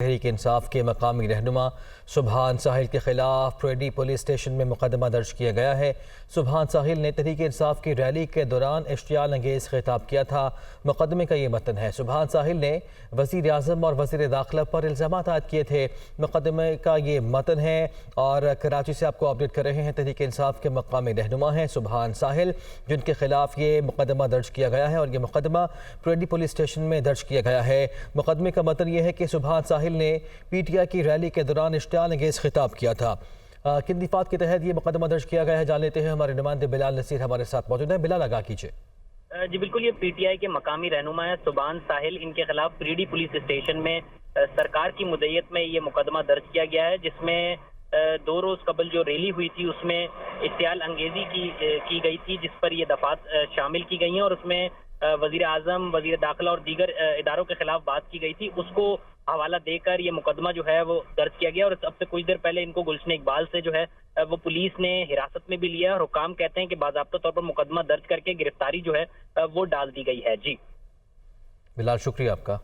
تحریک انصاف کے مقامی رہنما سبحان ساحل کے خلاف پریڈی پولیس اسٹیشن میں مقدمہ درج کیا گیا ہے۔ سبحان ساحل نے تحریک انصاف کی ریلی کے دوران اشتعال انگیز خطاب کیا تھا۔ مقدمے کا یہ متن ہے۔ سبحان ساحل نے وزیر اعظم اور وزیر داخلہ پر الزامات عائد کیے تھے۔ مقدمے کا یہ متن ہے اور کراچی سے آپ کو اپڈیٹ کر رہے ہیں تحریک انصاف کے مقامی رہنما ہیں سبحان ساحل، جن کے خلاف یہ مقدمہ درج کیا گیا ہے اور یہ مقدمہ پریڈی پولیس اسٹیشن میں درج کیا گیا ہے۔ مقدمے کا متن یہ ہے کہ سبحان ساحل نے پی ٹی آئی کی ریلی کے دوران اشتعال انگیز خطاب کیا تھا۔ کن دفعات کے تحت یہ مقدمہ درج کیا گیا ہے جان لیتے ہیں۔ ہمارے نمائندے بلال نصیر ہمارے ساتھ موجود ہیں۔ بلال آگاہ کیجیے۔ جی بالکل، یہ پی ٹی آئی کے مقامی رہنما ہے سبحان ساحل، ان کے خلاف پریڈی پولیس اسٹیشن میں سرکار کی مدعیت میں یہ مقدمہ درج کیا گیا ہے، جس میں 2 روز قبل جو ریلی ہوئی تھی اس میں اشتعال انگیزی کی گئی تھی، جس پر یہ دفعات شامل کی گئی ہیں اور اس میں وزیر اعظم، وزیر داخلہ اور دیگر اداروں کے خلاف بات کی گئی تھی۔ اس کو حوالہ دے کر یہ مقدمہ جو ہے وہ درج کیا گیا اور اب سے کچھ دیر پہلے ان کو گلشن اقبال سے جو ہے وہ پولیس نے حراست میں بھی لیا اور حکام کہتے ہیں کہ باضابطہ طور پر مقدمہ درج کر کے گرفتاری جو ہے وہ ڈال دی گئی ہے۔ جی بلال، شکریہ آپ کا۔